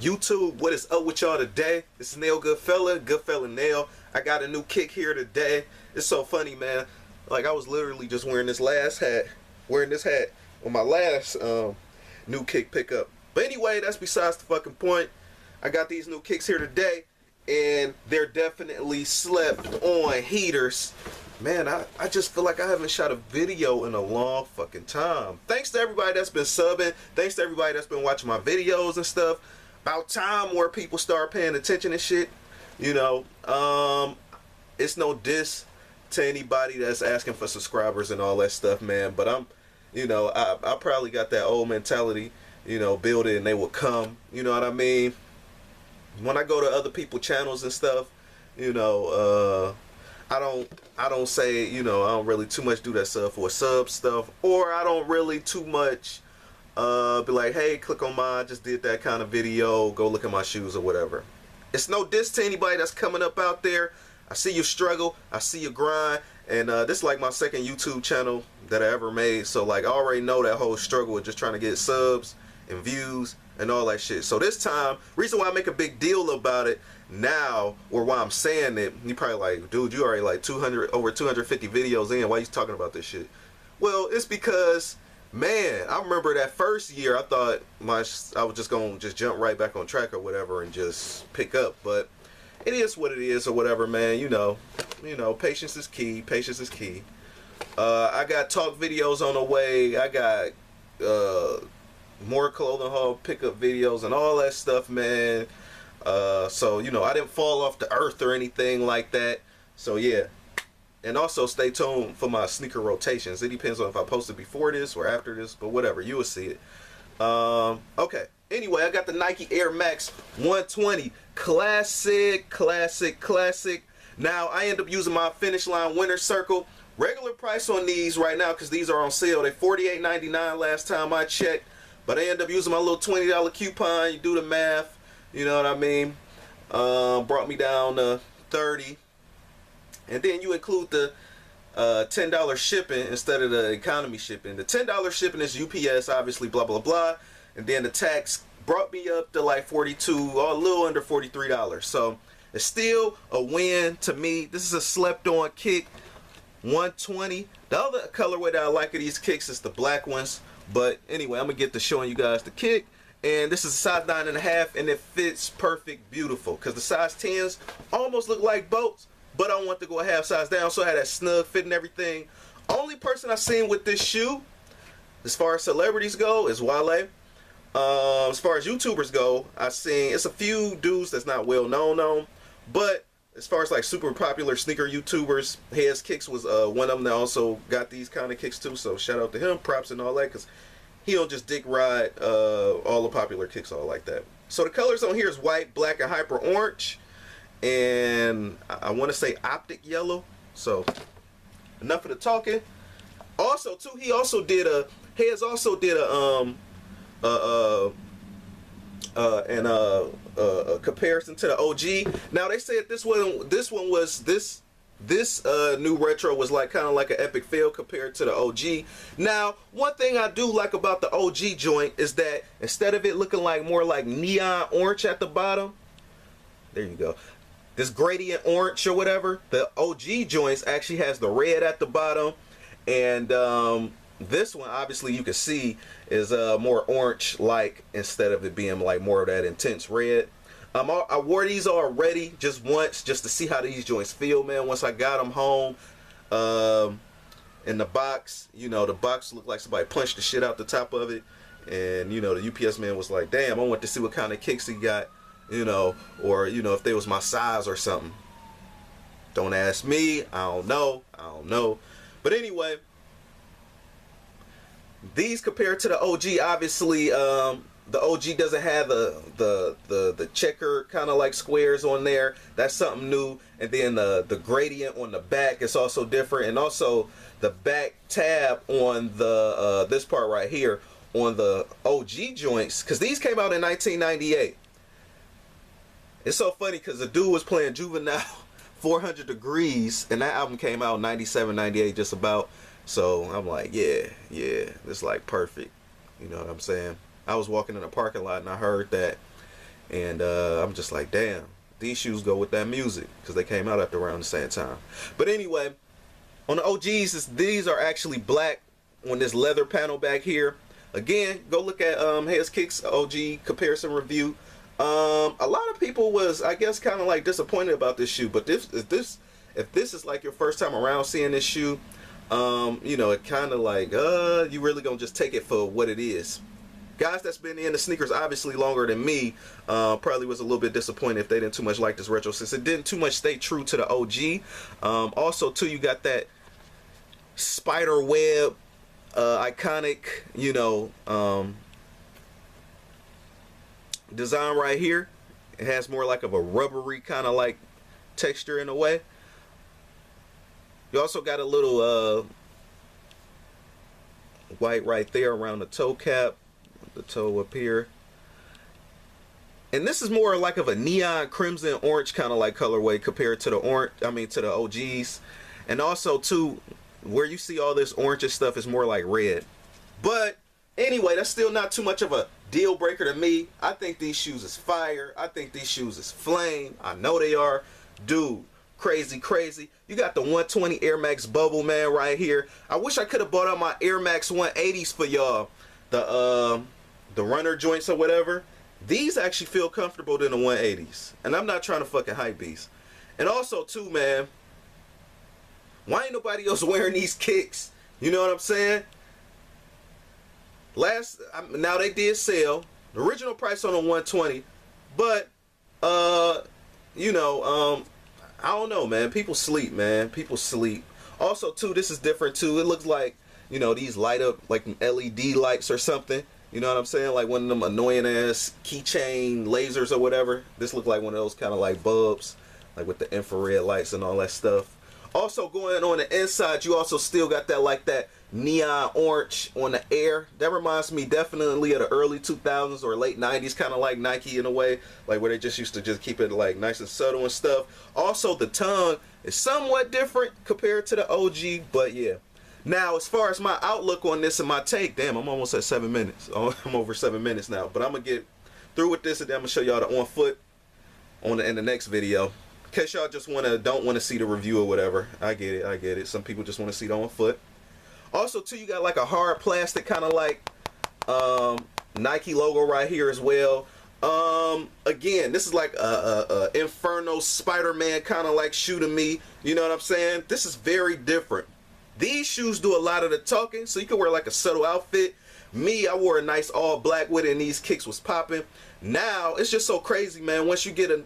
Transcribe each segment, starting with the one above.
YouTube, what is up with y'all today? It's Nail Goodfella Nail. I got a new kick here today. It's so funny, man. Like, I was literally just wearing this hat on my last new kick pickup. But anyway, that's besides the fucking point. I got these new kicks here today, and they're definitely slept on heaters. Man, I just feel like I haven't shot a video in a long fucking time. Thanks to everybody that's been subbing. Thanks to everybody that's been watching my videos and stuff. About time more people start paying attention and shit. You know, it's no diss to anybody that's asking for subscribers and all that stuff, man. But I'm, you know, I probably got that old mentality, you know, build it and they will come. You know what I mean? When I go to other people's channels and stuff, you know, I don't say, you know, I don't really too much do that stuff for sub stuff, or I don't really too much be like, hey, click on mine, just did that kind of video, go look at my shoes or whatever. It's no diss to anybody that's coming up out there. I see you struggle, I see you grind, and this is like my second YouTube channel that I ever made, so like I already know that whole struggle with just trying to get subs and views and all that shit. So this time, reason why I make a big deal about it now, or why I'm saying it, you probably like, dude, you already like over 250 videos in, why you talking about this shit? Well, it's because, man, I remember that first year I thought I was just gonna jump right back on track or whatever and just pick up, but it is what it is or whatever, man. You know, patience is key. Patience is key. I got talk videos on the way. I got more clothing haul pickup videos and all that stuff, man. So, you know, I didn't fall off the earth or anything like that. So, yeah. And also stay tuned for my sneaker rotations. It depends on if I post it before this or after this, but whatever. You will see it. Okay. Anyway, I got the Nike Air Max 120. Classic. Now, I end up using my Finish Line Winter Circle. Regular price on these right now because these are on sale. They're $48.99 last time I checked. But I end up using my little $20 coupon. You do the math. You know what I mean? Brought me down to $30. And then you include the $10 shipping instead of the economy shipping. The $10 shipping is UPS, obviously, blah, blah, blah. And then the tax brought me up to like $42, or a little under $43. So it's still a win to me. This is a slept-on kick, 120. The other colorway that I like of these kicks is the black ones. But anyway, I'm going to get to showing you guys the kick. And this is a size 9.5, and it fits perfect, beautiful. Because the size 10s almost look like boats, but I want to go a half size down, so I had that snug fit and everything. Only person I've seen with this shoe, as far as celebrities go, is Wale. As far as YouTubers go, I've seen, it's a few dudes that's not well known on, but as far as like super popular sneaker YouTubers, Heads Kicks was one of them that also got these kind of kicks too, so shout out to him, props and all that, because he don't just dick ride all the popular kicks all like that. So the colors on here is white, black, and hyper orange, and I want to say optic yellow. So enough of the talking. Also too, Heads also did a comparison to the OG. Now they said this new retro was like kind of like an epic fail compared to the OG. Now, one thing I do like about the OG joint is that instead of it looking like more like neon orange at the bottom, there you go, this gradient orange or whatever, the OG joints actually has the red at the bottom, and this one obviously you can see is more orange like instead of it being like more of that intense red. I wore these already just once just to see how these joints feel, man. Once I got them home in the box, you know, the box looked like somebody punched the shit out the top of it, and you know, the UPS man was like, damn, I want to see what kind of kicks he got, you know, or you know, if they was my size or something. Don't ask me, I don't know. But anyway, these compared to the OG, obviously, the OG doesn't have the checker kind of like squares on there. That's something new. And then the gradient on the back is also different. And also the back tab on the this part right here on the OG joints, because these came out in 1998. It's so funny because the dude was playing Juvenile 400 Degrees, and that album came out in 97, 98 just about. So I'm like, yeah, it's like perfect. You know what I'm saying? I was walking in a parking lot and I heard that, And I'm just like, damn, these shoes go with that music because they came out at around the same time. But anyway, on the OGs, these are actually black on this leather panel back here. Again, go look at Heads Kicks OG comparison review. A lot of people was, I guess, kind of like disappointed about this shoe. But if this is like your first time around seeing this shoe, you know, it kind of like, you really gonna just take it for what it is. Guys that's been in the sneakers obviously longer than me probably was a little bit disappointed if they didn't too much like this retro, since it didn't too much stay true to the OG. Also too, you got that spider web iconic, you know, design right here. It has more like of a rubbery kind of like texture in a way. You also got a little white right there around the toe cap, the toe up here. And this is more like of a neon crimson orange kind of like colorway compared to the to the OGs. And also too, where you see all this orange stuff is more like red. But anyway, that's still not too much of a deal breaker to me. I think these shoes is fire. I think these shoes is flame. I know they are. Dude, crazy. You got the 120 Air Max Bubble, man, right here. I wish I could have bought out my Air Max 180s for y'all. The runner joints or whatever. These actually feel comfortable than the 180s. And I'm not trying to fucking hype these. And also too, man, why ain't nobody else wearing these kicks? You know what I'm saying? Now they did sell. The original price on the 120. But, you know, I don't know, man. People sleep, man. People sleep. Also, too, this is different, too. It looks like, you know, these light up like LED lights or something. You know what I'm saying? Like one of them annoying ass keychain lasers or whatever. This looked like one of those kind of like bulbs, like with the infrared lights and all that stuff. Also going on the inside, you also still got that like that neon orange on the air. That reminds me definitely of the early 2000s or late 90s, kind of like Nike in a way, like where they just used to just keep it like nice and subtle and stuff. Also the tongue is somewhat different compared to the OG, but yeah. Now, as far as my outlook on this and my take, damn, I'm almost at 7 minutes. I'm over 7 minutes now. But I'm going to get through with this and then I'm going to show y'all the on foot in the next video. In case y'all just don't want to see the review or whatever. I get it. Some people just want to see the on foot. Also, too, you got like a hard plastic kind of like Nike logo right here as well. Again, this is like a Inferno Spider-Man kind of like shoe to me. You know what I'm saying? This is very different. These shoes do a lot of the talking, so you can wear like a subtle outfit. Me, I wore a nice all black with it, and these kicks was popping. Now it's just so crazy, man. Once you get a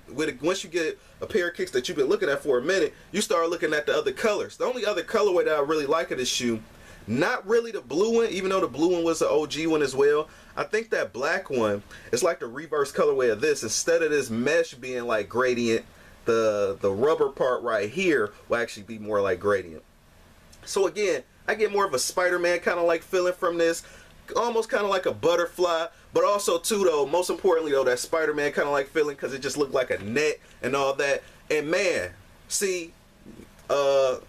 pair of kicks that you've been looking at for a minute, you start looking at the other colors. The only other colorway that I really like of this shoe, not really the blue one, even though the blue one was the OG one as well. I think that black one is like the reverse colorway of this. Instead of this mesh being like gradient, the rubber part right here will actually be more like gradient. So again, I get more of a Spider-Man kind of like feeling from this, almost kind of like a butterfly, but also too though, most importantly though, that Spider-Man kind of like feeling because it just looked like a net and all that. And man, see, a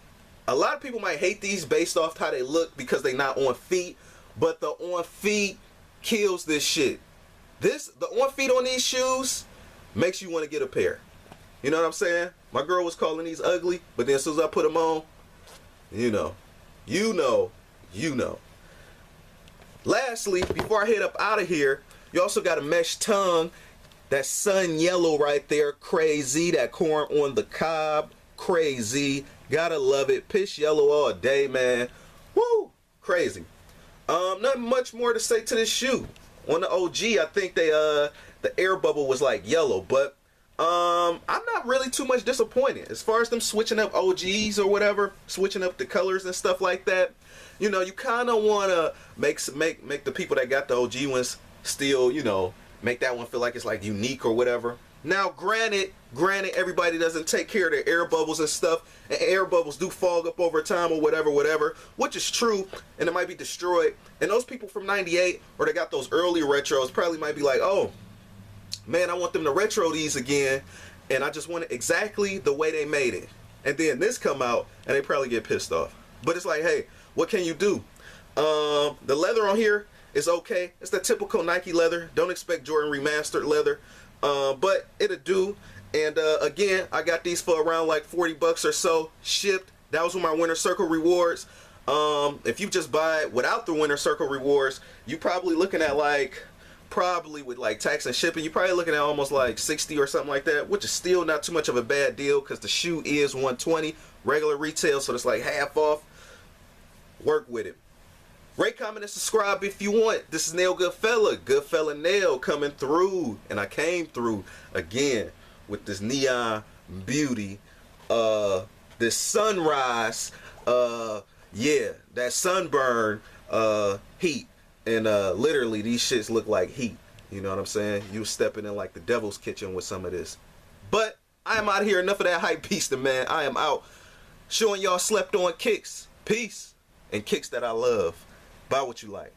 lot of people might hate these based off how they look because they not on feet, but the on feet kills this shit. The on feet on these shoes makes you want to get a pair. You know what I'm saying? My girl was calling these ugly, but then as soon as I put them on, you know. Lastly, before I head up out of here, you also got a mesh tongue. That sun yellow right there, crazy. That corn on the cob, crazy. Gotta love it. Piss yellow all day, man. Woo, crazy. Not much more to say to this shoe. On the OG, I think the air bubble was like yellow, but I'm not really too much disappointed as far as them switching up OGs or whatever, switching up the colors and stuff like that. You know, you kind of want to make the people that got the OG ones still, you know, make that one feel like it's like unique or whatever. Now, granted, everybody doesn't take care of their air bubbles and stuff, and air bubbles do fog up over time or whatever, which is true, and it might be destroyed. And those people from '98 or they got those early retros probably might be like, oh, man, I want them to retro these again, and I just want it exactly the way they made it. And then this come out, and they probably get pissed off. But it's like, hey, what can you do? The leather on here It's okay. It's the typical Nike leather. Don't expect Jordan remastered leather, but it'll do. And again, I got these for around like 40 bucks or so shipped. That was with my Winter Circle rewards. If you just buy it without the Winter Circle rewards, you probably looking at like, probably with like tax and shipping, you're probably looking at almost like 60 or something like that, which is still not too much of a bad deal because the shoe is 120 regular retail, so it's like half off. Work with it. Rate, comment, and subscribe if you want. This is Nail Goodfella Nail coming through, and I came through again with this neon beauty, this sunrise, yeah, that sunburn heat, and literally these shits look like heat. You know what I'm saying? You stepping in like the devil's kitchen with some of this. But I am out of here. Enough of that hype beast, man. I am out showing y'all slept on kicks. Peace. And kicks that I love. Buy what you like.